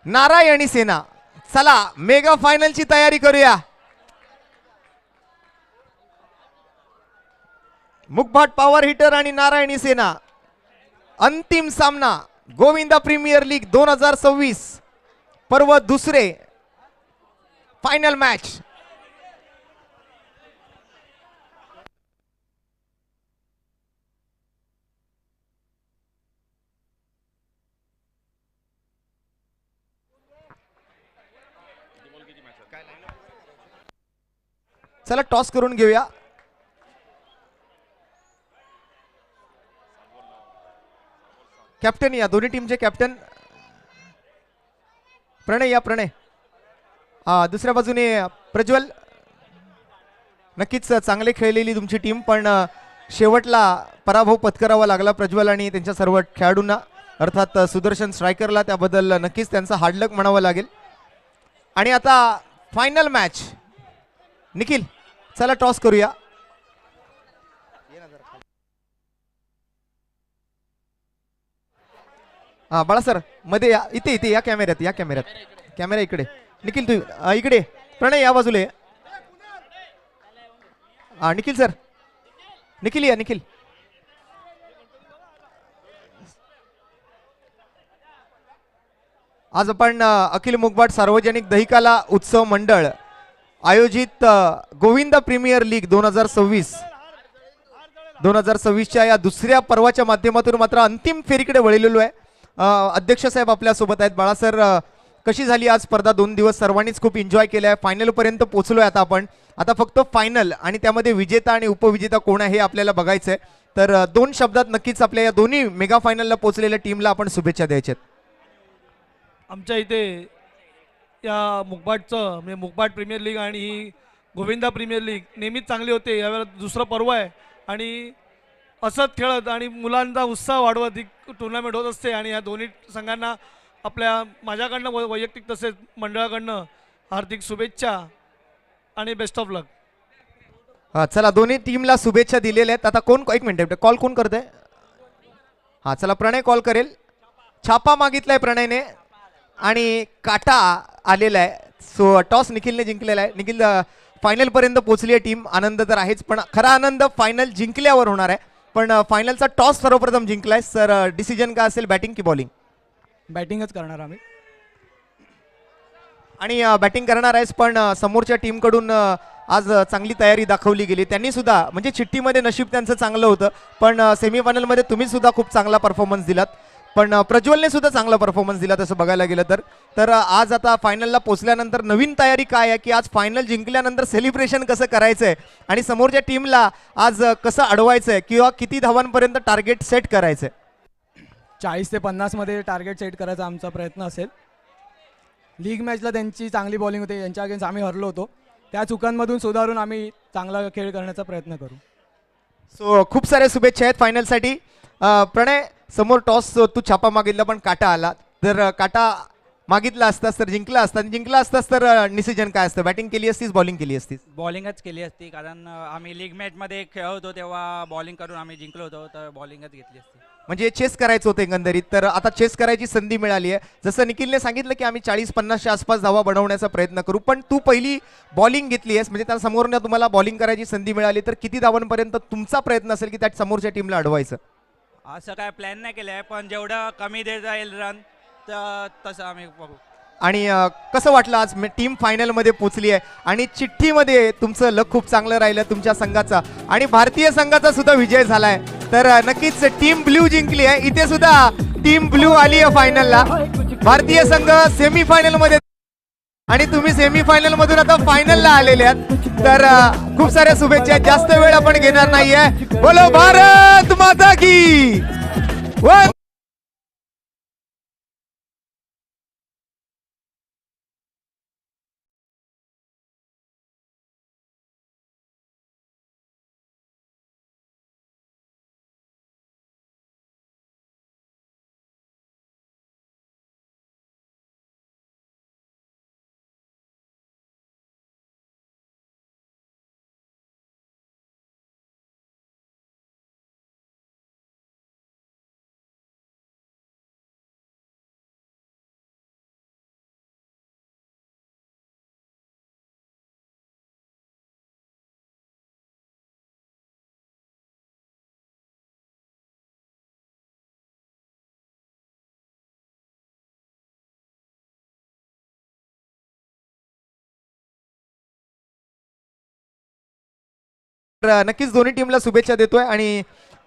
नारायणी सेना. चला मेगा फायनलची तयारी करूया. मुकभाट पॉवर हिटर आणि नारायणी सेना अंतिम सामना गोविंदा प्रीमियर लीग 2026 पर्व दुसरे फायनल मॅच. चला टॉस करून घेऊया. कॅप्टन या दोन्ही टीमचे कॅप्टन प्रणय या. प्रणय दुसऱ्या बाजूने प्रज्वल. नक्कीच चांगले खेळलेली तुमची टीम, पण शेवटला पराभव पत्करावा लागला प्रज्वल आणि त्यांच्या सर्व खेळाडूंना, अर्थात सुदर्शन स्ट्रायकरला. त्याबद्दल नक्कीच त्यांचा हार्डलक म्हणावं लागेल. आणि आता फायनल मॅच. निखिल चला टॉस करूया. हा बाळा सर मध्ये या. इथे इथे या कॅमेऱ्यात, या कॅमेऱ्यात. कॅमेरा इकडे. निखिल तू इकडे. प्रणय या बाजूला. हा निखिल सर. निखिल या. निखिल आज आपण अखिल मुकबाट सार्वजनिक दहिकाला उत्सव मंडळ आयोजित गोविंदा प्रीमियर लीग 2026च्या या दुसऱ्या पर्वाच्या माध्यमातून मात्र अंतिम फेरीकडे वळलेलो आहे. अध्यक्ष साहेब आपल्या सोबत आहेत. बाळा सर कशी झाली आज स्पर्धा? 2 दिवस सर्वांनीच खूप एन्जॉय केलं आहे. फायनल पर्यंत पोहोचलोय आता आपण. आता फक्त फायनल आणि त्यामध्ये विजेता आणि उपविजेता कोण आहे हे आपल्याला बघायचं आहे. तर 2 शब्दात नक्कीच आपल्या या दोन्ही मेगा फायनलला पोहोचलेल्या टीमला आपण शुभेच्छा द्यायच्यात. आमच्या इथे या मुकबाटचं म्हणजे मुकबाट प्रीमियर लीग आणि ही गोविंदा प्रीमियर लीग नेहमीच चांगली होते. यावेळेला दुसरं पर्व आहे आणि असत खेळत आणि मुलांचा उत्साह वाढवत ही टुर्नामेंट होत असते. आणि या दोन्ही संघांना आपल्या माझ्याकडनं वैयक्तिक तसेच मंडळाकडनं हार्दिक शुभेच्छा आणि बेस्ट ऑफ लक. चला दोन्ही टीमला शुभेच्छा दिलेल्या आहेत. आता कोण, एक मिनिट, कॉल कोण करतंय? हा चला प्रणय कॉल करेल. छापा मागितलाय प्रणयने आणि काटा आलेला आहे. सो टॉस निखिलने जिंकलेला आहे. निखिल फायनल पर्यंत पोहोचली आहे टीम. आनंद तर आहेच, पण खरा आनंद फायनल जिंकल्यावर होणार आहे. पण फायनलचा टॉस सर्वप्रथम जिंकलाय. सर डिसिजन काय असेल, बॅटिंग की बॉलिंग? बॅटिंगच करणार आम्ही. आणि बॅटिंग करणार आहेस, पण समोरच्या टीमकडून आज चांगली तयारी दाखवली गेली. त्यांनी सुद्धा म्हणजे चिठ्ठीमध्ये नशीब त्यांचं चांगलं होतं, पण सेमीफायनलमध्ये तुम्ही सुद्धा खूप चांगला परफॉर्मन्स दिलात. पण प्रज्वलने सुद्धा चांगला परफॉर्मन्स दिला तसं बघायला गेलं तर आज आता फायनलला पोहोचल्यानंतर नवीन तयारी काय आहे, की आज फायनल जिंकल्यानंतर सेलिब्रेशन कसं करायचं आहे आणि समोरच्या टीमला आज कसं अडवायचं आहे किंवा किती धावांपर्यंत टार्गेट सेट करायचं आहे? 40 ते 50 मध्ये टार्गेट सेट करायचा आमचा प्रयत्न असेल. लीग मॅचला त्यांची चांगली बॉलिंग होती, त्यांच्या अगेन्स्ट आम्ही हरलो होतो. त्या चुकांमधून सुधारून आम्ही चांगला खेळ करण्याचा प्रयत्न करू. सो खूप साऱ्या शुभेच्छा आहेत फायनलसाठी. प्रणय समोर टॉस तू छापा मागितला पण काटा आला. तर काटा मागितला असतास तर जिंकला असतास तर डिसिजन काय असतं? बॅटिंग केली असतीस, बॉलिंग केली असतीस? बॉलिंगच केली असती, कारण आम्ही लीग मॅचमध्ये खेळत होतो तेव्हा बॉलिंग करून आम्ही जिंकलो होतो, तर बॉलिंगच घेतली असती. म्हणजे चेस करायचं होतं एकंदरीत. तर आता चेस करायची संधी मिळाली आहे. जसं निखिलने सांगितलं की आम्ही 40-50च्या आसपास धावा बनवण्याचा प्रयत्न करू, पण तू पहिली बॉलिंग घेतली आहेस, म्हणजे त्या समोरनं तुम्हाला बॉलिंग करायची संधी मिळाली, तर किती धावांपर्यंत तुमचा प्रयत्न असेल की त्या समोरच्या टीमला अडवायचं? असं काय प्लॅन नाही केलं आहे, पण जेवढं कमी देता येईल रन तर तसं आम्ही बघू. आणि कसं वाटलं आज टीम फायनलमध्ये पोहोचली आहे आणि चिठ्ठीमध्ये तुमचं लक खूप चांगलं राहिलं तुमच्या संघाचा आणि भारतीय संघाचा सुद्धा विजय झालाय. तर नक्कीच टीम ब्ल्यू जिंकली आहे. इथे सुद्धा टीम ब्ल्यू आली आहे फायनलला. भारतीय संघ सेमीफायनल मध्ये आणि तुम्ही सेमीफायनल मधून आता फायनलला आलेले आहात. तर खूप साऱ्या शुभेच्छा. जास्त वेळ आपण घेणार नाहीये. बोलो भारत माता की. तर नक्कीच दोन्ही टीमला शुभेच्छा देतोय आणि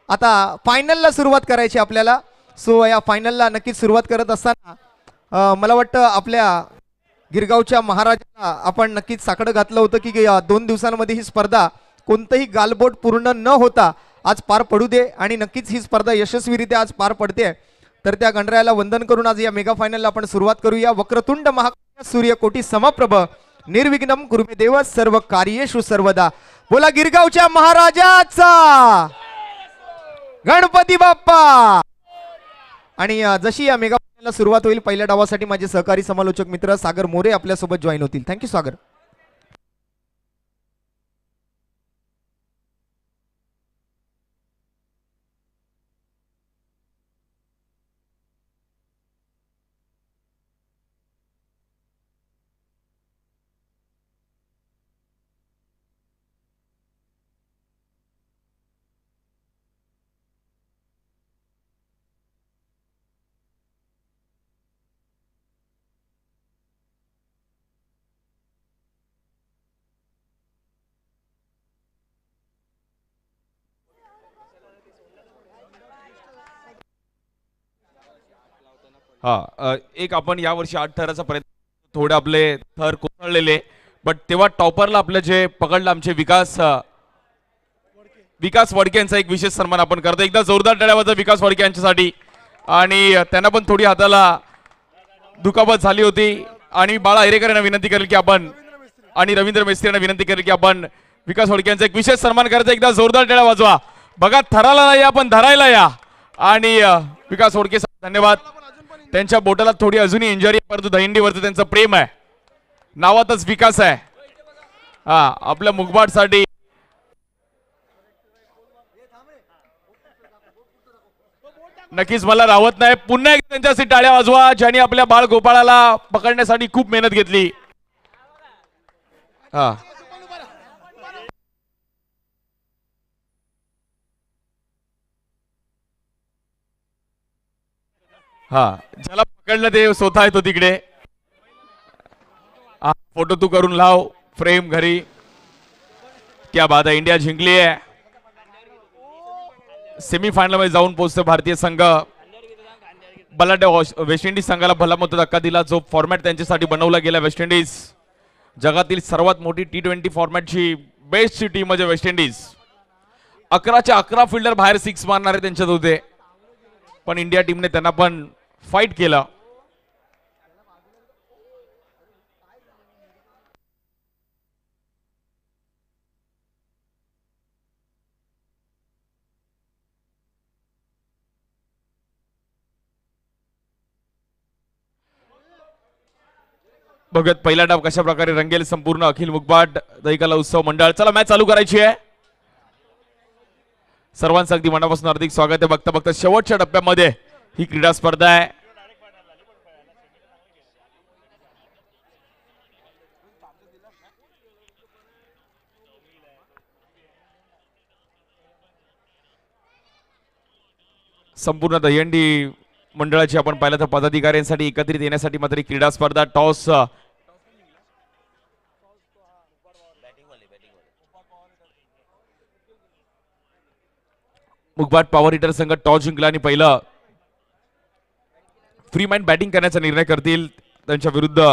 आता फायनलला सुरुवात करायची आपल्याला. सो या फायनलला नक्कीच सुरुवात करत असताना मला वाटतं आपल्या गिरगावच्या महाराजाला आपण नक्कीच साकडं घातलं होतं की 2 दिवसांमध्ये ही स्पर्धा कोणतंही गालबोट पूर्ण न होता आज पार पडू दे आणि नक्कीच ही स्पर्धा यशस्वीरित्या आज पार पडते. तर त्या गणरायाला वंदन करून आज या मेगा फायनलला आपण सुरुवात करूया. वक्रतुंड महाकाय सूर्यकोटी समप्रभ निर्विघ्नम कुरुमे देव सर्व कार्येषु सर्वदा. बोला गिरगावच्या महाराजाचा गणपती बाप्पा. आणि जशी या मेगा फायनलला सुरुवात होईल पहिल्या डावासाठी माझे सहकारी समालोचक मित्र सागर मोरे आपल्यासोबत जॉईन होतील. थँक्यू सागर. एक आपण यावर्षी 8 थराचा प्रयत्न थोडे आपले थर कोसळलेले बट तेव्हा टॉपरला आपलं जे पकडलं आमचे विकास वडके यांचा एक विशेष सन्मान आपण करतो. एकदा जोरदार टाळ्या वाजवा विकास वडके यांच्यासाठी. आणि त्यांना पण थोडी हाताला दुखापत झाली होती आणि बाळा हिरेकर यांना विनंती करेल की आपण आणि रवींद्र मेस्त्री यांना विनंती करेल की आपण विकास वडके यांचा एक विशेष सन्मान करायचा. एकदा जोरदार टाळ्या वाजवा. बघा थराला नाही आपण धरायला या. आणि विकास वडके धन्यवाद. त्यांच्या बोटाला थोडी अजूनही इंजरी आहे परंतु दहिंडीवरचं त्यांचं प्रेम आहे. नावातच विकास आहे. आपल्या मुगबाडसाठी नक्कीच मला राहत नाही. पुन्हा एकदा त्यांच्यासाठी टाळ्या वाजवा ज्यांनी आपल्या बाळ गोपाळाला पकडण्यासाठी खूप मेहनत घेतली. ज्याला पकडलं ते स्वतः येतो तिकडे. फोटो तू करून लाव फ्रेम घरी. क्या बात आहे. इंडिया जिंकली आहे. सेमीफायनल मध्ये जाऊन पोहोचतो भारतीय संघ. बलाढ्य वेस्ट इंडिज संघाला भला मोठा धक्का दिला. जो फॉर्मॅट त्यांच्यासाठी बनवला गेला वेस्ट इंडिज जगातील सर्वात मोठी T20 फॉर्मॅटची बेस्टची टीम म्हणजे वेस्ट इंडिज. 11च्या 11 फिल्डर बाहेर 6 मारणारे त्यांच्यात होते पण इंडिया टीमने त्यांना पण फाईट केलं. बघत पहिला डाव कशा प्रकारे रंगेल संपूर्ण अखिल मुगबाट दहीकला उत्सव मंडळ. चला मॅच चालू करायची आहे. सर्वांचं अगदी मनापासून हार्दिक स्वागत आहे. बघता बघता शेवटच्या टप्प्यामध्ये ही क्रीडा स्पर्धा आहे. संपूर्ण दहीहंडी मंडळाची आपण पाहिलं तर पदाधिकाऱ्यांसाठी एकत्रित येण्यासाठी मात्र क्रीडा स्पर्धा. टॉस मुगबाट पॉवर हिटर संघ टॉस जिंकला आणि पहिलं फ्री माइंड बॅटिंग करण्याचा निर्णय करतील. त्यांच्या विरुद्ध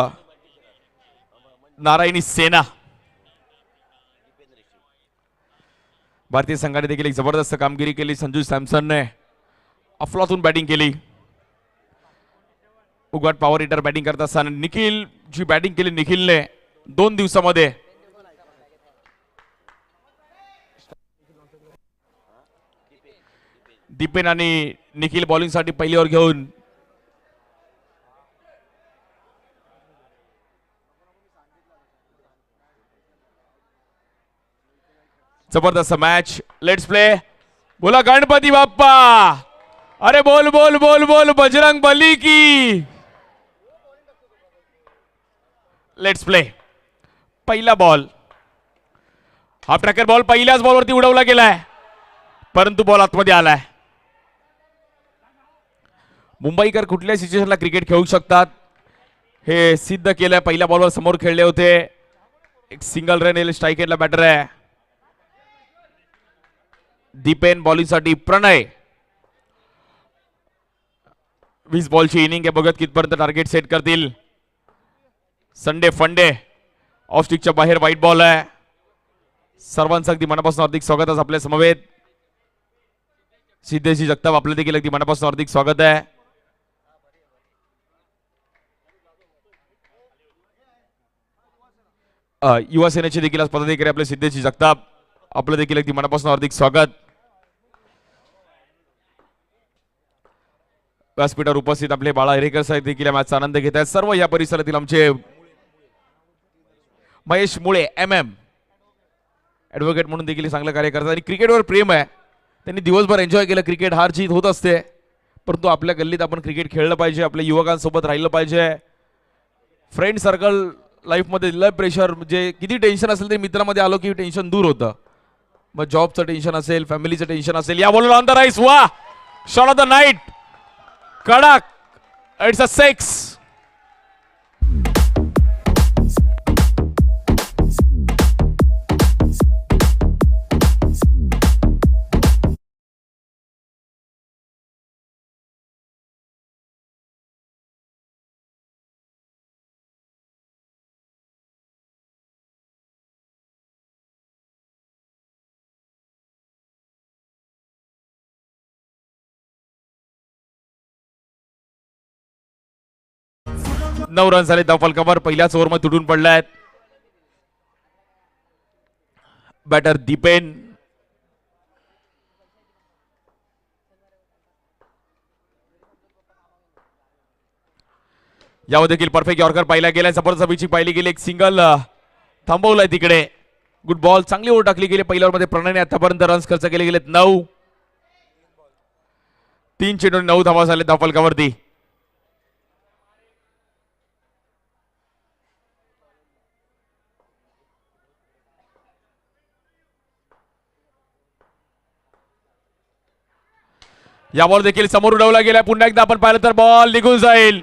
नारायणी सेना. भारतीय संघाने देखील एक जबरदस्त कामगिरी केली. संजू सॅमसनने अफलातून बॅटिंग केली. मुगबाट पॉवर हिटर बॅटिंग करत असताना निखिल जी बॅटिंग केली निखिलने 2 दिवसामध्ये दीपेन आणि निखिल बॉलिंग साठी पहिली ओव्हर घेऊन जबरदस्त मॅच. Let's play. बोला गणपती बाप्पा. अरे बोल बोल बोल बोल बजरंग बली की. Let's play. पहिला बॉल हाफ ट्रॅकर बॉल पहिल्याच बॉलवरती उडवला गेलाय परंतु बॉल आतमध्ये आलाय. मुंबईकर कुठल्या सिच्युएशनला क्रिकेट खेळू शकतात हे सिद्ध केलंय. पहिल्या बॉलवर समोर खेळले होते. एक सिंगल रन येईल. स्ट्राईक एंडला बॅटर आहे. दीपेन बॉलिंगसाठी प्रणय. 20 बॉलची इनिंग आहे, बघत कितपर्यंत टार्गेट सेट करतील. संडे फंडे ऑफ स्टिकच्या बाहेर व्हाईट बॉल आहे. सर्वांचं अगदी मनापासून हार्दिक स्वागत आहे आपल्या समवेत. सिद्धेशी जगताप आपल्या देखील अगदी मनापासून हार्दिक स्वागत आहे. युवा सेनेचे देखील आज पदाधिकारी आपले सिद्धेशी जगताप आपलं देखील अगदी मनापासून हार्दिक स्वागत. व्यासपीठावर उपस्थित आपले बाळा हिरेकर साहेब देखील या मॅचचा आनंद घेत आहेत. सर्व या परिसरातील आमचे महेश मुळे MM ऍडव्होकेट म्हणून देखील चांगलं कार्य करतात आणि क्रिकेटवर प्रेम आहे. त्यांनी दिवसभर एन्जॉय केलं. क्रिकेट हार जीत होत असते, परंतु आपल्या गल्लीत आपण क्रिकेट खेळलं पाहिजे, आपल्या युवकांसोबत राहिलं पाहिजे. फ्रेंड सर्कल लाईफमध्ये लय प्रेशर, म्हणजे किती टेन्शन असेल तरी मित्रामध्ये आलो की टेन्शन दूर होतं. मग जॉबचं टेन्शन असेल, फॅमिलीचं टेन्शन असेल. या बॉलर ऑन द राईस, वा शॉट ऑफ द नाईट, कडक, इट्स अ 6. नऊ रन झाले. धावफलकावर पहिल्याच ओव्हरमध्ये तुटून पडलाय. बॅटर दीपेन. यावर देखील परफेक्ट यॉर्कर पाहिला गेलाय. जबरदस्त पिचिंग पाहिली गेली. एक सिंगल थांबवलाय तिकडे. गुड बॉल, चांगली ओव्हर टाकली गेली. पहिल्या ओव्हरमध्ये प्रणयने आतापर्यंत रन्स खर्च केले गेलेत 9. 3 चेंडू 9 धावा झाले धावफलकावरती. या बॉल देखील समोर उडवला गेला. पुन्हा एकदा आपण पाहिलं तर बॉल निघून जाईल.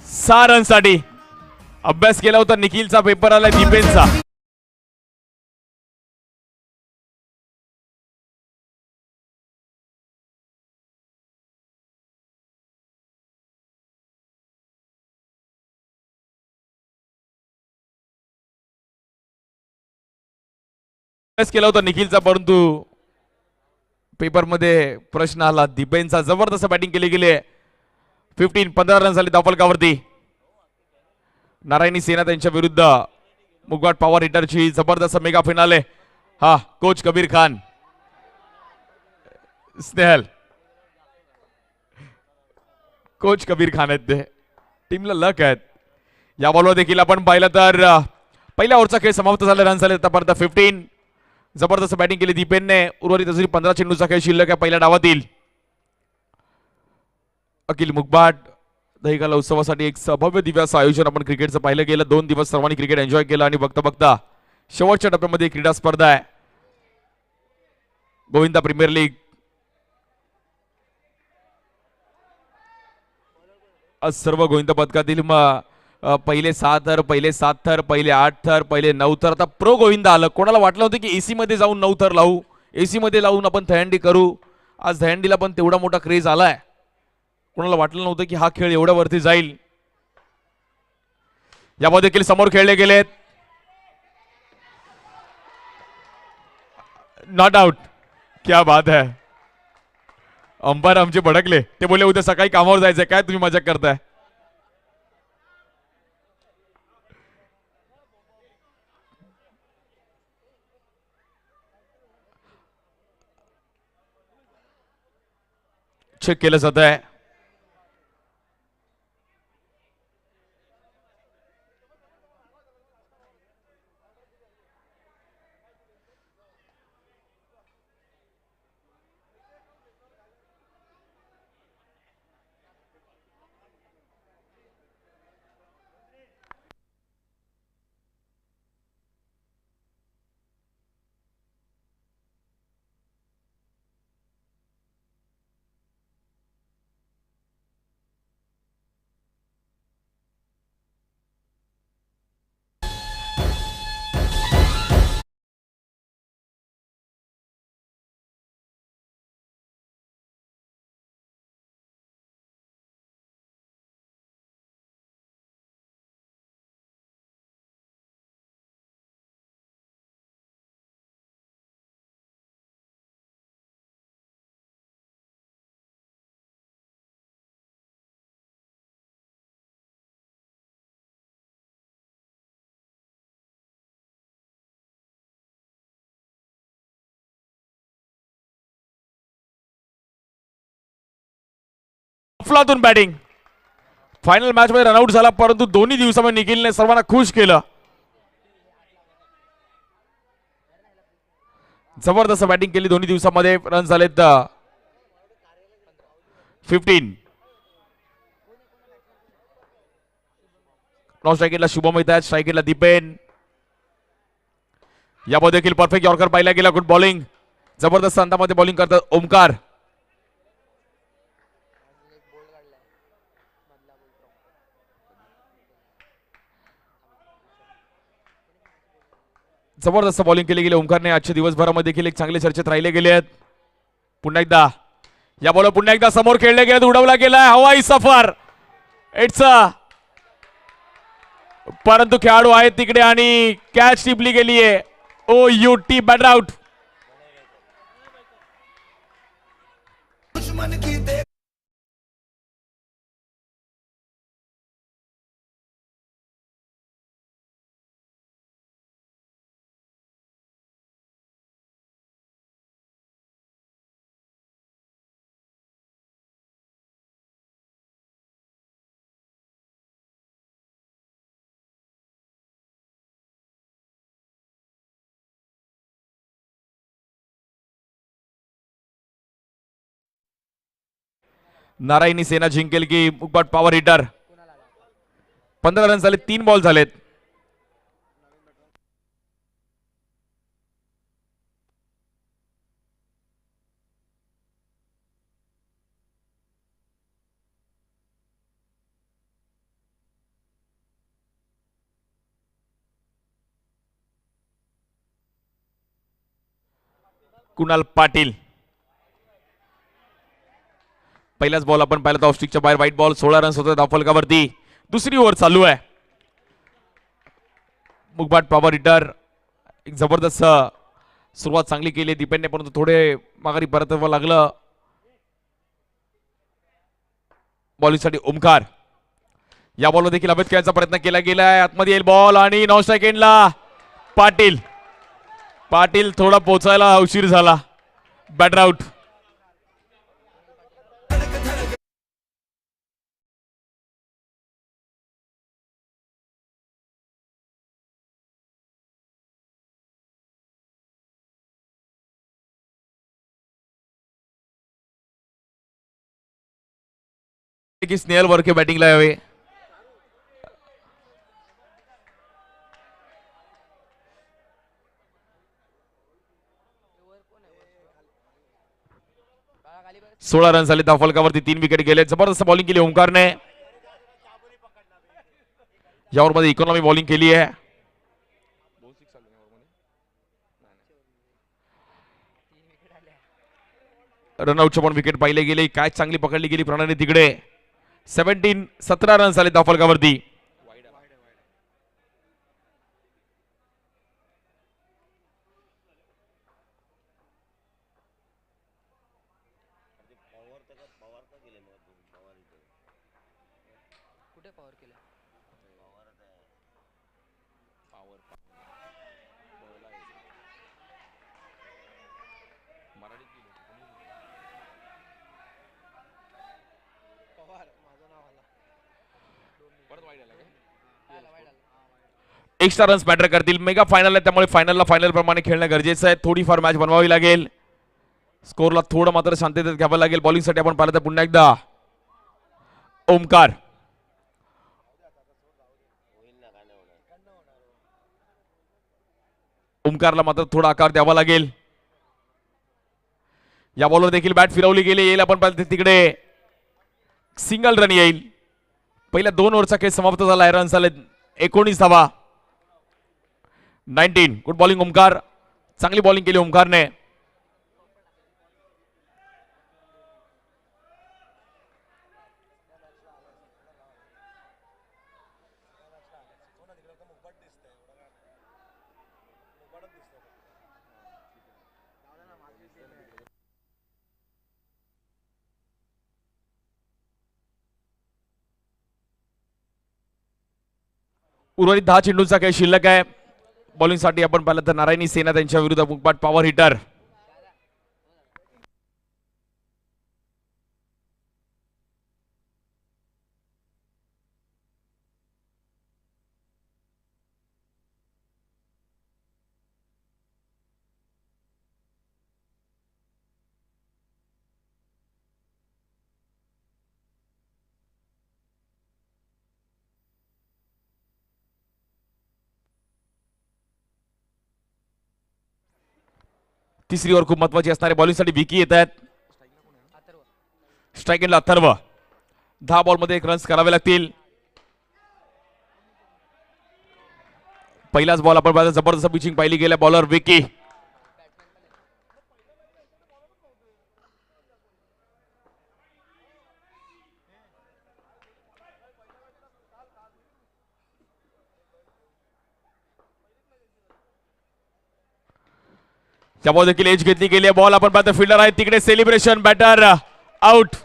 6 रनसाठी अभ्यास केला होता. निखिलचा पेपर आलाय दीपेनचा. अभ्यास केला होता निखिलचा, परंतु पेपरमध्ये प्रश्न आला. दीपेनचा जबरदस्त बॅटिंग केली गेली. 15 रन झाले धावफलकावरती. नारायणी सेना त्यांच्या विरुद्ध मुगवाट पॉवर हिटरची जबरदस्त मेगा फिनाले. हा कोच कबीर खान, स्नेहल कोच कबीर खान आहेत ते. टीमला लक आहेत. या बॉलवर देखील आपण पाहिलं तर पहिल्या ओव्हरचा खेळ समाप्त झाला. रन झाले आतापर्यंत 15. जबरदस्त बॅटिंग केली दीपेनने. उर्वरित अजून 15 चेंडूचा खेळ शिल्लक आहे पहिल्या डावातील. अखिल मुगबाट दहिकाला उत्सवासाठी एक भव्य दिव्याचं आयोजन आपण क्रिकेटचं पाहिलं गेलं. 2 दिवस सर्वांनी क्रिकेट एन्जॉय केलं आणि बघता बघता शेवटच्या टप्प्यामध्ये क्रीडा स्पर्धा आहे. गोविंदा प्रीमियर लीग आज सर्व गोविंदा पदकातील पहिले 6 थर, पहिले 7 थर, पहिले 8 थर, पहिले 9 थर. आता प्रो गोविंदा आलं. कोणाला वाटलं होतं की एसी मध्ये जाऊन 9 थर लावू, एसी मध्ये लावून आपण दहीहंडी करू. आज दहीहंडीला पण तेवढा मोठा क्रेज आलाय. कोणाला वाटलं नव्हतं की हा खेळ एवढ्या वरती जाईल. यामध्ये देखील समोर खेळले गेलेत. Not out. क्या बात है. अंपायर आमचे भडकले. ते बोलले उद्या सकाळी कामावर जायचंय, काय तुम्ही मजाक करताय. चेक केलं जात आहे. अफलातून बॅटिंग. फायनल मॅच मध्ये रनआउट झाला, परंतु दोन्ही दिवसामध्ये निखिलने सर्वांना खुश केलं. जबरदस्त बॅटिंग केली दोन्ही दिवसामध्ये. रन झालेत 15. नॉन स्ट्राईक शुभम येत आहेत, स्ट्राईक दीपेन. यामध्ये देखील परफेक्ट यॉर्कर पाहिला गेला. गुड बॉलिंग, जबरदस्त अंदामध्ये बॉलिंग करतात ओमकार. जबरदस्त बॉलिंग केली गेली ओमकारने. आजच्या दिवसभरामध्ये देखील एक चांगले चर्चेत राहिले गेले आहेत. पुन्हा एकदा या बॉल पुन्हा एकदा समोर खेळले गेले, उडवला गेला हवाई सफर. इट्स परंतु खेळाडू आहेत तिकडे आणि कॅच टिपली गेली आहे. O U T bat out. Narayani Sena जिंकेल की मुकबाट पॉवर हिटर. 15 रन झाले, 3 बॉल झालेत. कुणाल पाटील. पहिलाच बॉल आपण पाहिला ऑफ स्टिकच्या बाहेर, व्हाईट बॉल. 16 रन्स होते धावफलकावरती. दुसरी ओव्हर चालू आहे. मुकबाट पॉवर हिटर एक जबरदस्त सुरुवात चांगली केली दीपेनने, परंतु थोडे माघारी परतावं लागलं. बॉलिंगसाठी ओमकार. या बॉलवर देखील अभेद खेळायचा प्रयत्न केला गेलाय. आतमध्ये येईल बॉल आणि नॉन स्ट्राईक एंडला पाटील. पाटील थोडा पोहोचायला उशीर झाला. Batter out. की स्नेहल वर्के बॅटिंगला यावे. सोळा रन झाले धावफलकावरती, 3 विकेट गेले. जबरदस्त बॉलिंग केली ओमकारने. यावर मध्ये इकॉनॉमी बॉलिंग केली आहे. रनआउटचे पण विकेट पाहिले गेले. काय चांगली पकडली गेली प्रणाली तिकडे. 17 रन झाले धावफलकावरती. एक्स्ट्रा रन्स मॅटर करतील. मेगा फायनल आहे त्यामुळे फायनलला फायनल प्रमाणे खेळणं गरजेचं आहे. थोडीफार मॅच बनवावी लागेल. स्कोरला थोडं मात्र शांततेत घ्यावं लागेल. बॉलिंगसाठी आपण पाहिलं तर पुन्हा एकदा ओमकार. ओमकारला मात्र थोडा आकार द्यावा लागेल. या बॉलवर देखील बॅट फिरवली गेली. येईल आपण पाहिलं तिकडे सिंगल रन येईल. पहिल्या 2 ओव्हरचा खेळ समाप्त झाला आहे. रन झाले 19 धावा. 19. Good bowling Omkar. चांगली बॉलिंग केली ओमकारने. उर्वरित 10 चेंडूंचा खेळ शिल्लक आहे. बॉलिंगसाठी आपण पाहिलं तर नारायणी सेना त्यांच्या विरुद्ध मुकबाट पॉवर हिटर. तिसरी ओव्हर खूप महत्वाची असणारे बॉलिंगसाठी विकी येत आहेत. स्ट्राईक एंडला अथर्व. 10 बॉलमध्ये 1 रन्स करावे लागतील. पहिलाच बॉल आपण पाहिला, जबरदस्त पिचिंग पाहिली गेल्या बॉलर विकी. त्या बॉल देखील एज घेतली गेली. बॉल आपण पाहतो फिल्डर आहे तिकडे, celebration. Batter out.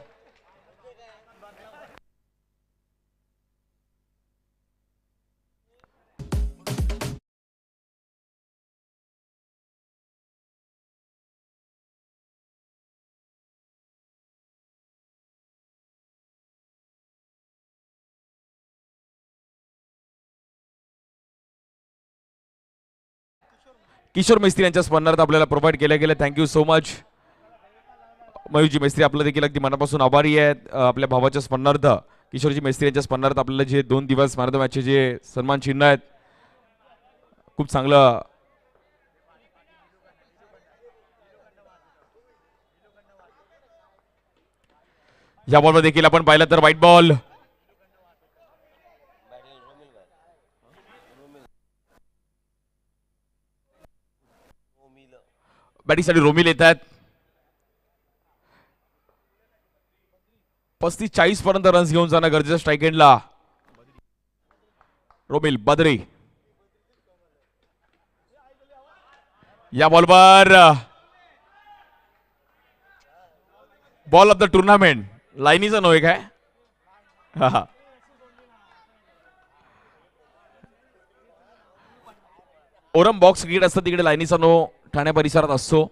Kishore Mistry यांच्या स्मरणार्थ आपल्याला प्रोव्हाइड केल्या गेल्या. Thank you so much Mayurji Mestri. आपलं देखील अगदी मनापासून आभारी आहेत. आपल्या भावाच्या स्मरणार्थ किशोरजी मेस्त्री यांच्या स्मरणार्थ आपल्याला जे 2 दिवस मॅन ऑफ द मॅचचे जे सन्मान चिन्ह आहेत, खूप चांगलं. या बॉलवर देखील आपण पाहिलं तर व्हाईट बॉल. बॅटिंगसाठी रोमिल येत आहेत. 35-40 पर्यंत रन्स घेऊन जाणं गरजेचं स्ट्राईक एंडला. रोमिल बद्री. या बॉलवर बॉल ऑफ द टुर्नामेंट. लाईनीचा नव्हे काय. ओरम बॉक्स क्रिकेट असतं तिकडे लाईनीचा नो ठाणे परिसरात असतो.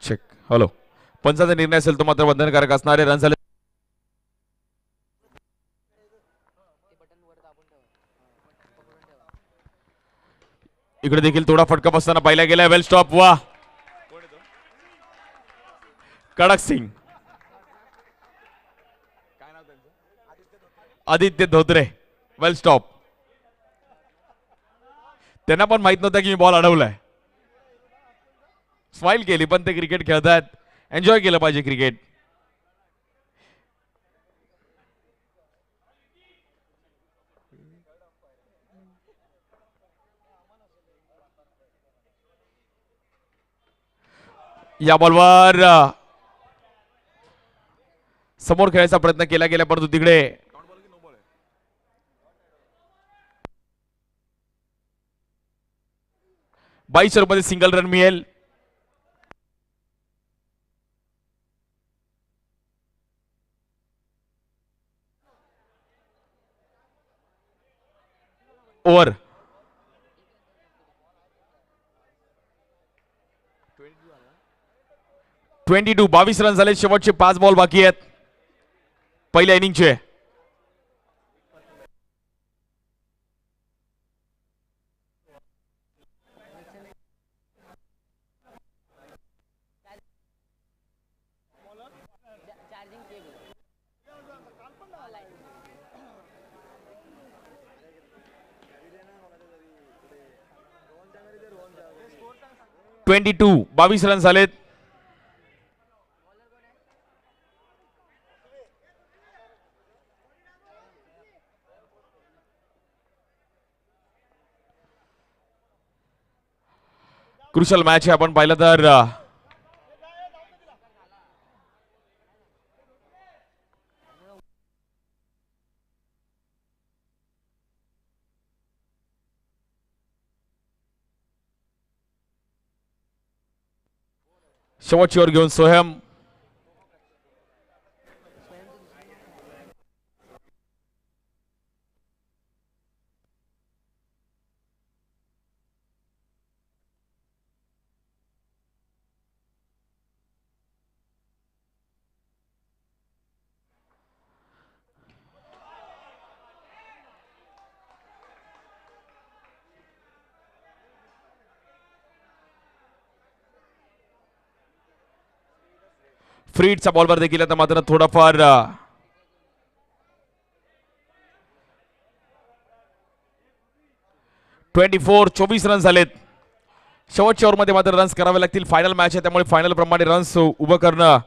चेक. हॅलो. पंचाचा निर्णय असेल तो मात्र बंधनकारक असणारे. रन झाले. इकडे देखील थोडा फटका बसताना पाहिला गेला. वेल स्टॉप. वा. कडक सिंग. आदित्य धोत्रे. वेल स्टॉप. त्यांना पण माहित नव्हतं की मी बॉल अडवलाय. स्माइल केली, पण ते क्रिकेट खेळतात. एन्जॉय केलं पाहिजे क्रिकेट. या बॉलवर समोर खेळायचा प्रयत्न केला गेला, परंतु तिकडे 22 मध्ये सिंगल रन मिळेल. ओव्हर 22 रन झाले. शेवटचे 5 बॉल बाकी आहेत पहिल्या इनिंगचे. ट्वेंटी 22 रन झालेत. क्रुशल मॅच आहे. आपण पाहिलं तर शेवटची ओव्हर घेऊन सोहम. फ्रीडच्या बॉलवर देखील आता मात्र थोडाफार 24 रन झालेत. शेवटच्या ओव्हरमध्ये मात्र रन्स करावे लागतील. फायनल मॅच आहे त्यामुळे फायनल प्रमाणे रन्स उभं करणं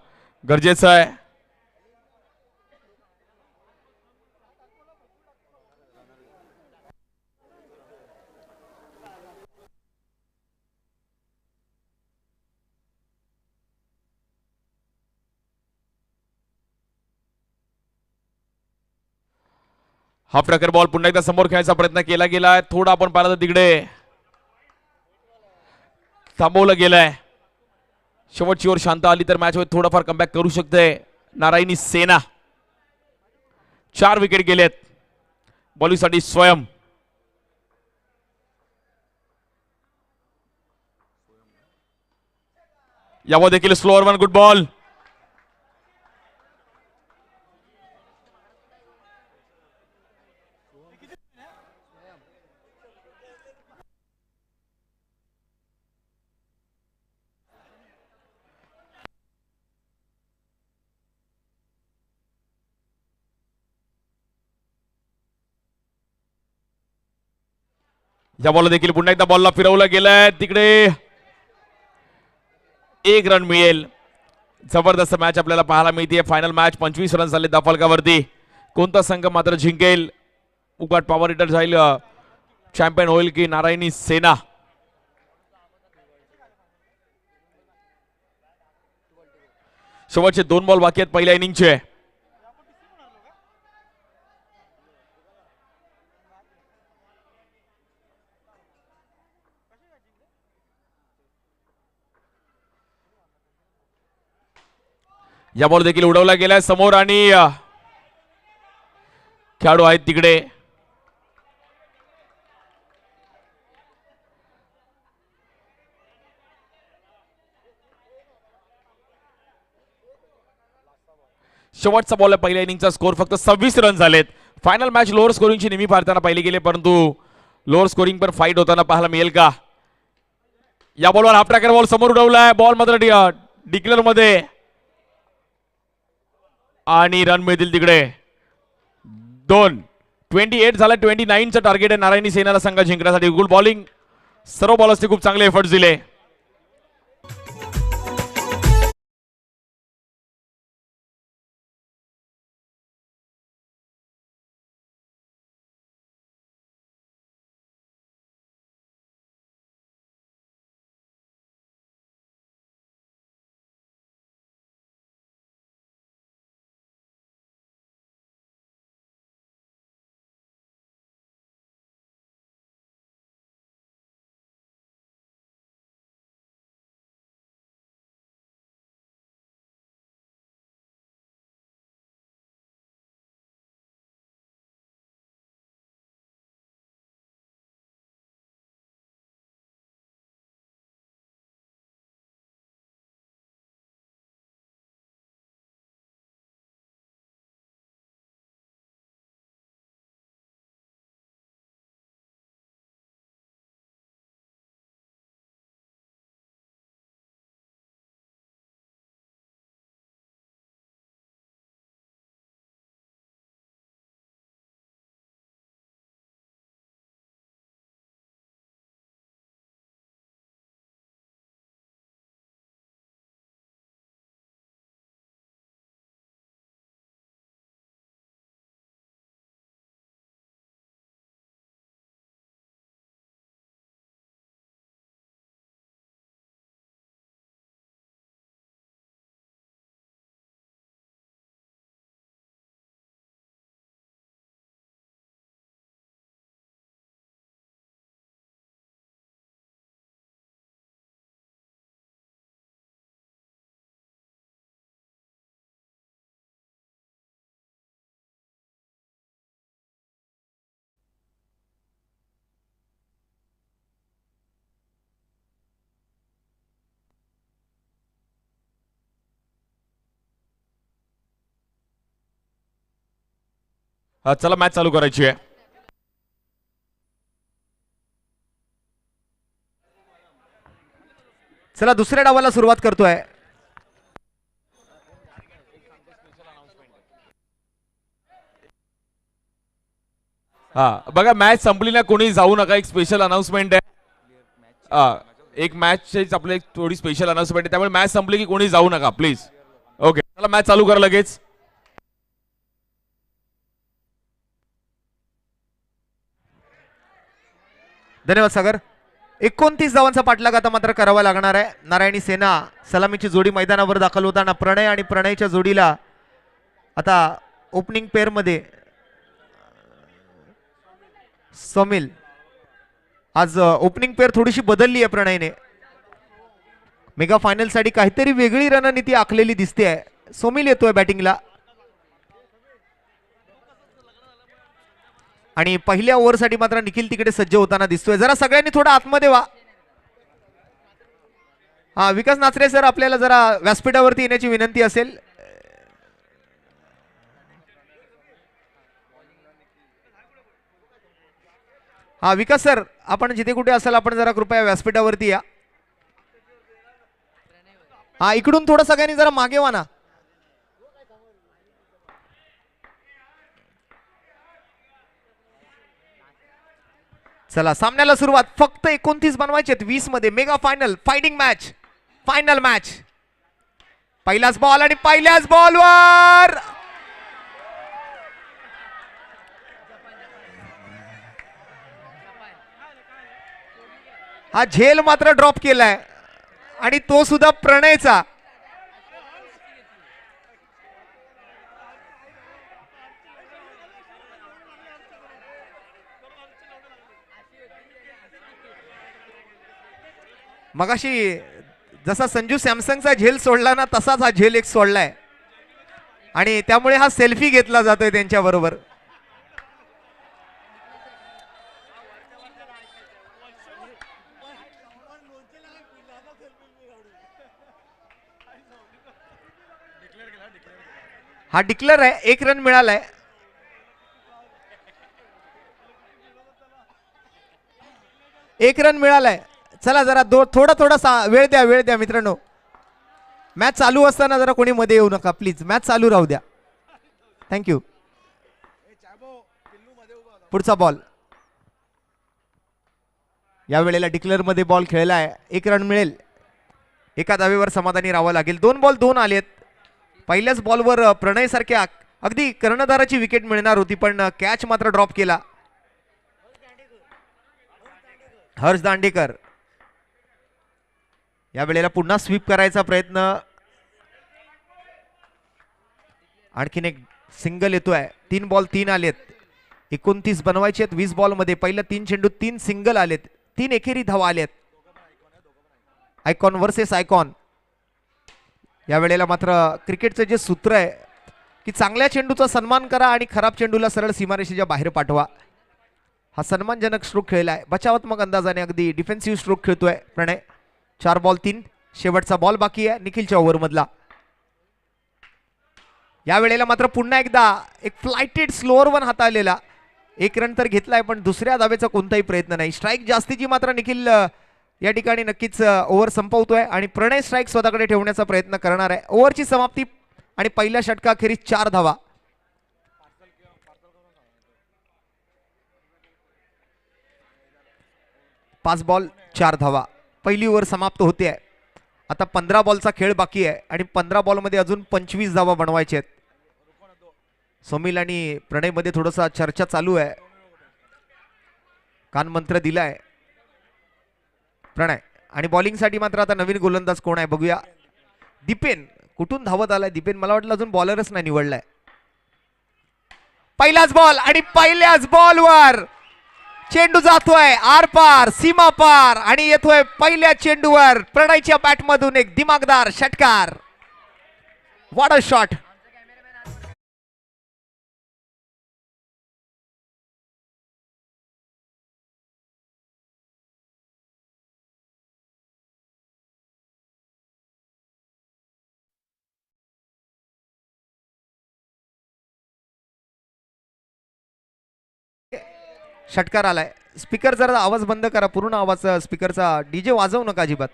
गरजेचं आहे. हाफ ट्रॅकर बॉल पुन्हा एकदा समोर खेळायचा प्रयत्न केला गेलाय. थोडा आपण पाहिलं तर तिकडे थांबवलं गेलंय. शेवटची ओव्हर शांत आली तर मॅच मध्ये थोडाफार कमबॅक करू शकते नारायणी सेना. 4 विकेट गेलेत बॉलिंगसाठी स्वयं. यावर देखील स्लोअर वन गुड बॉल. या बॉल देखील पुन्हा एकदा बॉलला फिरवलं गेलंय. तिकडे 1 रन मिळेल. जबरदस्त मॅच आपल्याला पाहायला मिळते. फायनल मॅच 25 रन झाले दाफलकावरती. कोणता संघ मात्र जिंकेल, उगाट पॉवर हिटर जाईल, चॅम्पियन होईल की नारायणी सेना. शेवटचे 2 बॉल बाकी आहेत पहिल्या इनिंगचे. या बॉल देखील उडवला गेलाय समोर आणि खेळाडू आहेत तिकडे. शेवटचा बॉल आहे पहिल्या इनिंगचा. स्कोर फक्त 26 रन झालेत. फायनल मॅच लोअर स्कोरिंगची नेहमी पाहताना पाहिले गेले, परंतु लोअर स्कोरिंग पण फाईट होताना पाहायला मिळेल का. या बॉलवर हाफ ट्रॅकर बॉल समोर उडवलाय. बॉल मात्र डिक्लेअर मध्ये आणि रन मिळतील तिकडे 2. 28 झाला. 29चं टार्गेट आहे नारायणी सेनाला संघ जिंकण्यासाठी. Good bowling. सर्व बॉलर्सने खूप चांगले एफर्ट्स दिले. चला मॅच चालू करायची आहे. चला दुसऱ्या डावाला सुरुवात करतोय. हा बघा मॅच संपली ना, कोणी जाऊ नका, एक स्पेशल अनाउन्समेंट आहे. एक मॅच आपले एक थोडी स्पेशल अनाउन्समेंट आहे, त्यामुळे मॅच संपली की कोणी जाऊ नका प्लीज. ओके चला मॅच चालू करा लगेच. धन्यवाद सागर. 29 धावांचा पाठलाग आता मात्र करावा लागणार आहे. नारायणी सेना सलामीची जोडी मैदानावर दाखल होताना प्रणय आणि प्रणयच्या जोडीला आता ओपनिंग पेअर मध्ये समील. आज ओपनिंग पेअर थोडीशी बदलली आहे प्रणयने. मेगा फायनल साठी काहीतरी वेगळी रणनीती आखलेली दिसते आहे. सोमिल येतोय बॅटिंगला आणि पहिल्या ओव्हरसाठी मात्र निखिल तिकडे सज्ज होताना दिसतोय. जरा सगळ्यांनी थोडा आतमध्ये व्हा. हा विकास नाचरे सर, आपल्याला जरा व्यासपीठावरती येण्याची विनंती असेल. हा विकास सर, आपण जिथे कुठे असाल आपण जरा कृपया व्यासपीठावरती या. हा इकडून थोडं सगळ्यांनी जरा मागे व्हा ना. चला सामन्याला सुरुवात. फक्त 29 बनवायचे 20 मध्ये. Mega final fighting match, final match. पहिलाच बॉल आणि पहिल्याच बॉलवर हा झेल मात्र ड्रॉप केलाय आणि तो सुद्धा प्रणयचा. मगाशी जसा संजू सॅमसंगचा झेल सोडला ना, तसाच हा झेल एक सोडलाय आणि त्यामुळे हा सेल्फी घेतला जातोय त्यांच्या बरोबर. हा डिक्लेअर आहे. 1 रन मिळालाय. एक रन मिळालाय. चला जरा थोडा वेळ द्या मित्रांनो. मॅच चालू असताना जरा कोणी मध्ये येऊ नका प्लीज. मॅच चालू राहू द्या. थँक्यू. पुढचा बॉल. या वेळेला डिक्लेअर मध्ये बॉल खेळलाय. 1 रन मिळेल. एका धावेवर समाधानी राहावं लागेल. 2 बॉल 2 आलेत. पहिल्याच बॉलवर प्रणय सारख्या अगदी कर्णधाराची विकेट मिळणार होती, पण कॅच मात्र ड्रॉप केला. हर्ष दांडेकर या वेळेला पुन्हा स्वीप करायचा प्रयत्न. आणखीन एक सिंगल येतोय. 3 बॉल 3 आलेत. 29 बनवायचे आहेत 20 बॉल मध्ये. पहिल्या 3 चेंडू 3 सिंगल आलेत. 3 एकेरी धावा आलेत. Icon versus icon. या वेळेला मात्र क्रिकेटचं जे सूत्र आहे की चांगल्या चेंडूचा सन्मान करा आणि खराब चेंडूला सरळ सीमारेषेच्या बाहेर पाठवा, हा सन्मानजनक स्ट्रोक खेळलाय. बचावात्मक अंदाजाने अगदी डिफेन्सिव्ह स्ट्रोक खेळतोय प्रणय. 4 बॉल 3. शेवटचा बॉल बाकी आहे निखिलच्या ओव्हर मधला. या वेळेला मात्र पुन्हा एकदा एक फ्लायटेड स्लोअर वन हाताळलेला. 1 रन तर घेतलाय, पण दुसऱ्या धावेचा कोणताही प्रयत्न नाही. स्ट्राईक जास्तीची मात्र निखिल या ठिकाणी नक्कीच ओव्हर संपवतोय आणि प्रणय स्ट्राईक स्वतःकडे ठेवण्याचा प्रयत्न करणार आहे. ओव्हरची समाप्ती आणि पहिल्या षटकाखेरीज 4 धावा. पाच बॉल 4 धावा. पहिली ओव्हर समाप्त होते. आता 15 बॉलचा खेळ बाकी आहे आणि 15 बॉल मध्ये अजून 25 धावा बनवायचे आहेत. सोमिल आणि प्रणय मध्ये थोडासा चर्चा चालू आहे. कान मंत्र दिलाय प्रणय. आणि बॉलिंग साठी मात्र आता नवीन गोलंदाज कोण आहे बघूया. दीपेन कुठून धावत आलाय दीपेन. मला वाटलं अजून बॉलरच नाही निवडलाय. पहिलाच बॉल आणि पहिल्याच बॉलवर चेंडू जातोय आर पार सीमा पार आणि येतोय पहिल्या चेंडूवर प्रणयच्या बॅटमधून एक दिमागदार षटकार. What a shot. षटकार आलाय. स्पीकर जरा आवाज बंद करा. पूर्ण आवाज स्पीकरचा. डीजे वाजवू नका अजिबात.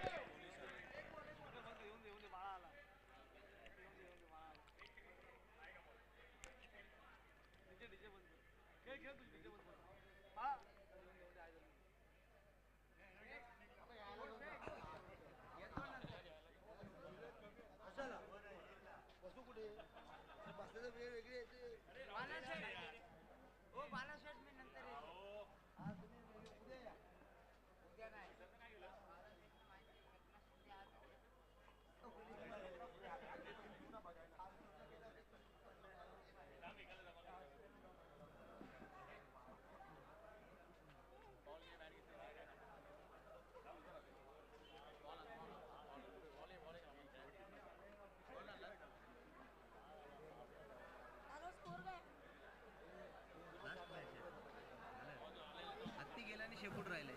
हत्ती गेला आणि शेपूट राहिले.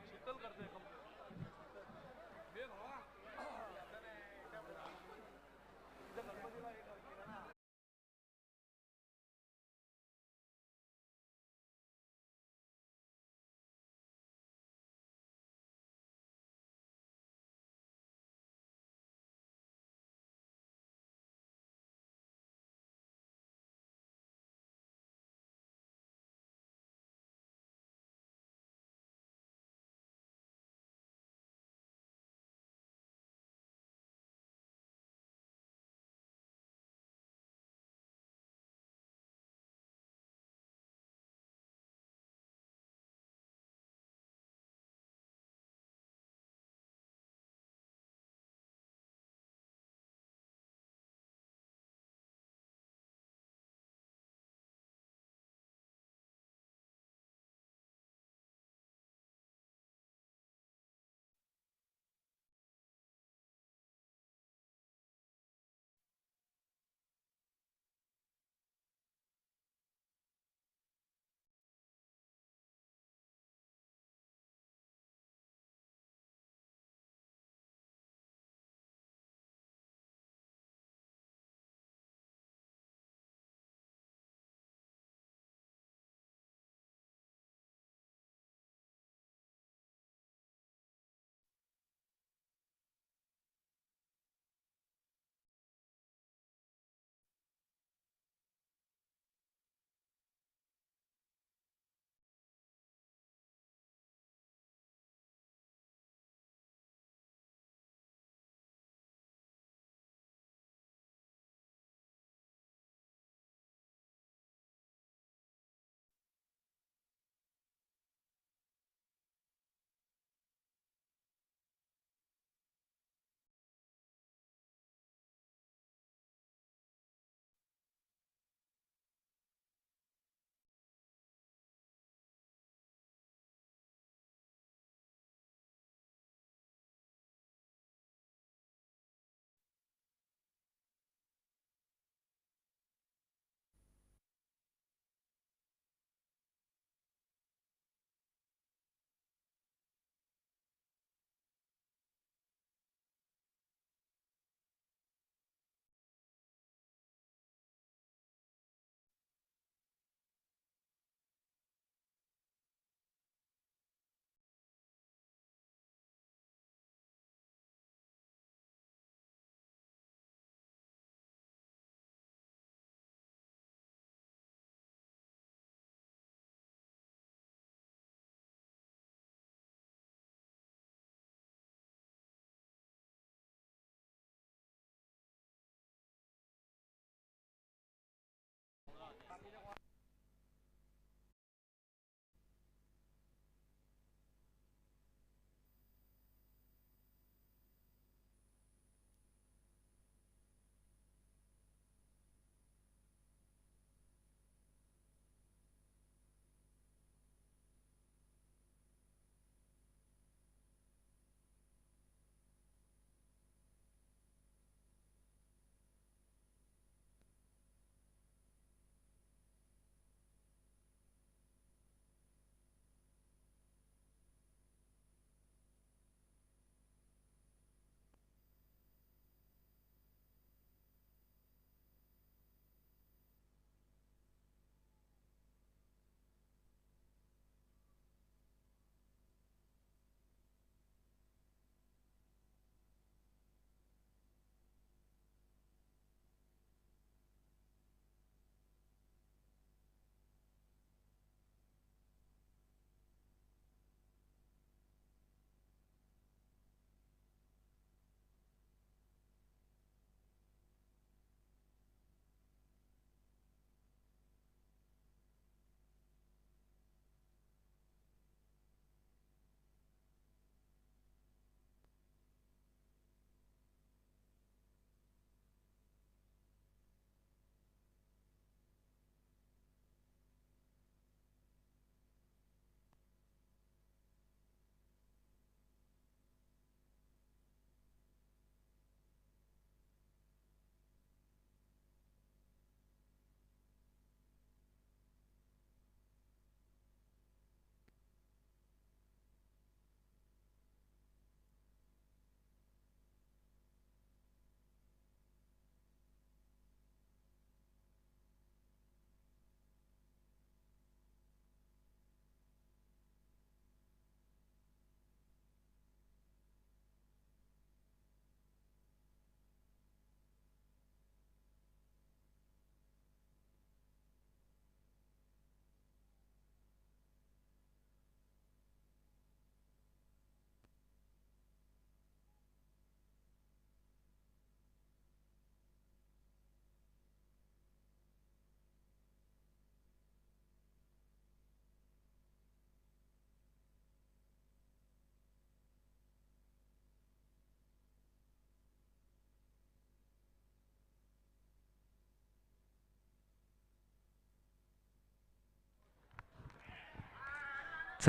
शीतल करते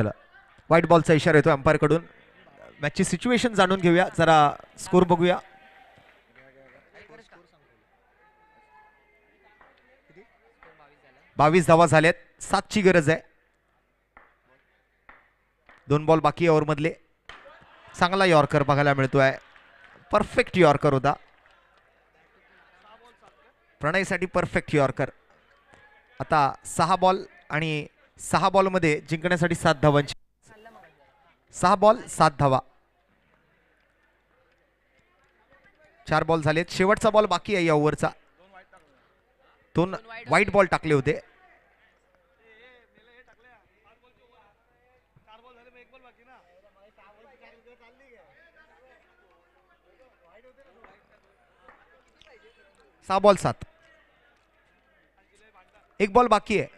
चला व्हाईट बॉलचा इशारा येतो अंपायर कडून. मॅचची सिच्युएशन जाणून घेऊया, जरा स्कोर बघूया. 22 धावा झाल्यात, 7ची गरज आहे. 2 बॉल बाकी ओव्हर मधले. चांगला यॉर्कर बघायला मिळतोय, परफेक्ट यॉर्कर होता प्रणयसाठी, परफेक्ट यॉर्कर. आता 6 बॉल आणि 6 बॉल मध्ये जिंकण्यासाठी 7 धावांची. 6 बॉल 7 धावा. 4 बॉल झालेत, शेवटचा बॉल बाकी आहे या ओव्हरचा. 2 व्हाईट बॉल टाकले होते. सहा बॉल 7, 1 बॉल बाकी आहे.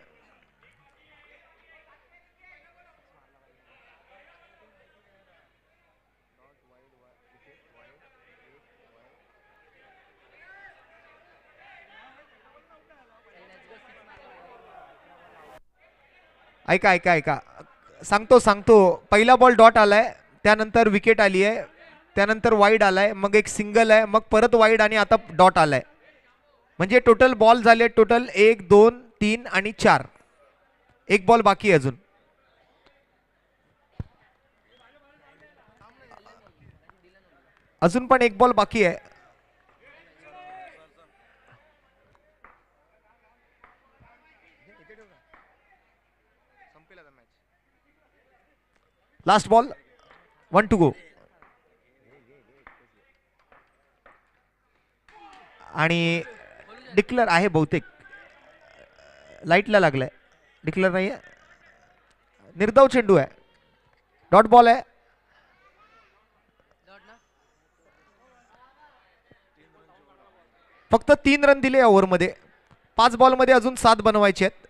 ऐका ऐका ऐका, सांगतो. पहिला बॉल डॉट आलाय, त्यानंतर विकेट आली आहे, त्यानंतर वाईड आलाय, मग एक सिंगल आहे, मग परत वाईड आणि आता डॉट आलाय. म्हणजे टोटल बॉल झाले टोटल 1 2 3 आणि 4. 1 बॉल बाकी आहे अजून. अजून पण 1 बॉल बाकी आहे. Last ball, 1 to go. आणि डिक्लेअर आहे बहुतेक, लाईटला लागलाय. डिक्लेअर नाही आहे, निर्धाव चेंडू आहे, डॉट बॉल आहे. फक्त 3 रन दिले ओव्हर मध्ये. 5 बॉल मध्ये अजून 7 बनवायचे आहेत.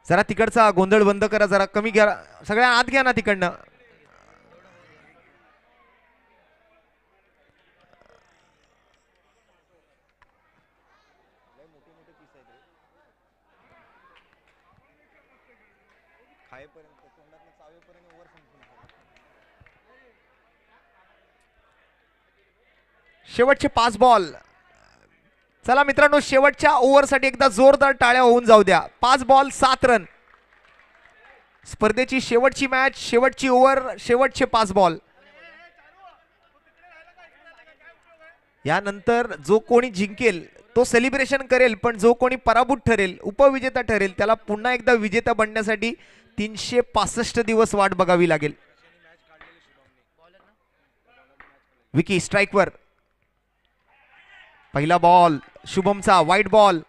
जरा तिकडचा गोंधळ बंद करा, जरा कमी घ्या, सगळ्या आत घ्या ना तिकडनं. शेवटचे 5 बॉल. चला मित्रांनो, शेवटच्या ओव्हरसाठी एकदा जोरदार टाळ्या होऊन जाऊ द्या. 5 बॉल 7 रन. स्पर्धेची शेवटची मॅच, शेवटची ओव्हर, शेवटचे 5 बॉल. यानंतर जो कोणी जिंकेल तो सेलिब्रेशन करेल, पण जो कोणी पराभूत ठरेल, उपविजेता ठरेल, त्याला पुन्हा एकदा विजेता बनण्यासाठी 365 दिवस वाट बघावी लागेल. विकी स्ट्राईकवर. पहिला बॉल शुभमचा, वाईट बॉल.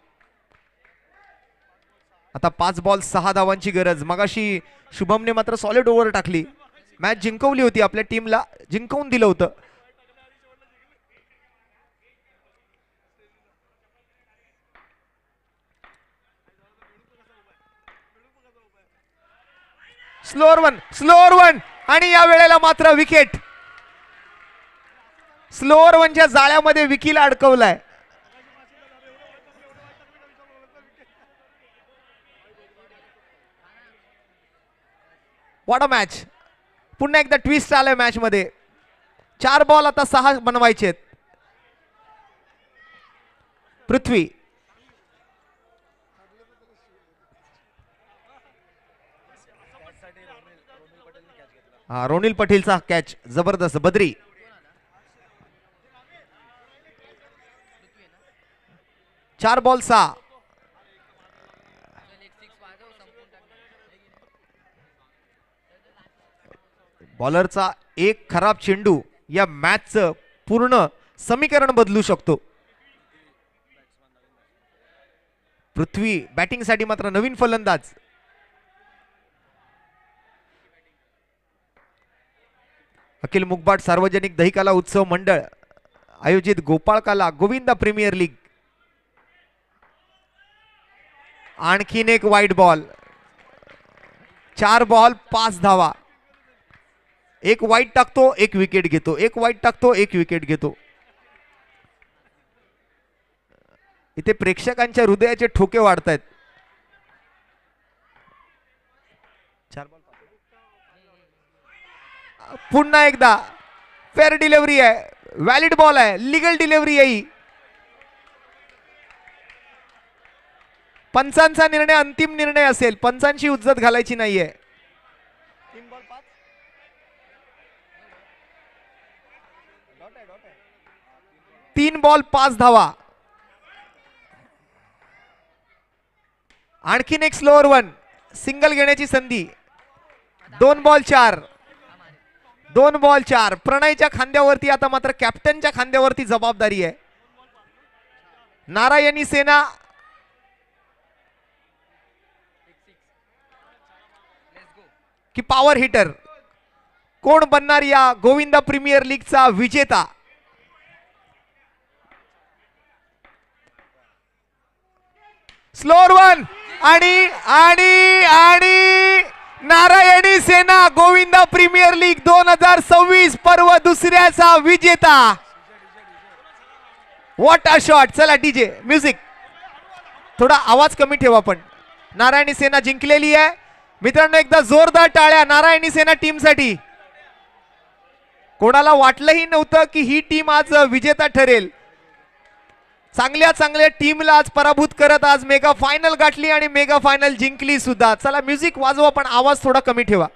आता 5 बॉल 6 धावांची गरज. मगाशी शुभमने मात्र सॉलिड ओव्हर टाकली, मॅच जिंकवली होती, आपल्या टीमला जिंकवून दिलं होतं. स्लोअर वन आणि या वेळेला मात्र विकेट. स्लोअर वनच्या जाळ्यामध्ये विकीला अडकवलाय. What a match. पुन्हा एकदा ट्विस्ट आलाय मॅच मध्ये. 4 बॉल आता 6 बनवायचे. पृथ्वी, हा रोनिल पटेलचा कॅच जबरदस्त. बद्री, चार बॉल 6. बॉलरचा एक खराब चेंडू या मॅचचं पूर्ण समीकरण बदलू शकतो. पृथ्वी बॅटिंगसाठी मात्र नवीन फलंदाज. अखिल मुगबाट सार्वजनिक दहिकाला उत्सव मंडळ आयोजित गोपाळकाला गोविंदा प्रीमियर लीग. आणखीन एक वाईट बॉल. 4 बॉल 5 धावा. एक वाईट टाकतो, एक विकेट घेतो, एक वाईट टाकतो, एक विकेट घेतो. इथे प्रेक्षकांच्या हृदयाचे ठोके वाढतायत. पुन्हा एकदा फेअर डिलिव्हरी आहे, व्हॅलिड बॉल आहे, लिगल डिलिव्हरी आहे. पंचांचा निर्णय अंतिम निर्णय असेल, पंचांची उज्जत घालायची नाहीये. 3 बॉल 5 धावा. आणखीन एक स्लोअर वन, सिंगल घेण्याची संधी. 2 बॉल 4, 2 बॉल 4. प्रणयच्या खांद्यावरती आता मात्र कॅप्टनच्या खांद्यावरती जबाबदारी आहे. नारायणी सेना की पॉवर हिटर, कोण बनणार या गोविंदा प्रीमियर लीगचा विजेता? स्लोअर वन आणि आणि आणि नारायणी सेना गोविंदा प्रीमियर लीग 2026 पर्व दुसऱ्याचा विजेता. What a shot. चला डीजे म्युझिक, थोडा आवाज कमी ठेवा. पण नारायणी सेना जिंकलेली आहे मित्रांनो. एकदा जोरदार टाळ्या नारायणी सेना टीम साठी. कोणाला वाटलंही नव्हतं की ही टीम आज विजेता ठरेल. चांगल्या चांगल्या टीमला आज पराभूत करत आज मेगा फायनल गाठली आणि मेगा फायनल जिंकली सुद्धा. चला म्युझिक वाजवा पण आवाज थोडा कमी ठेवा.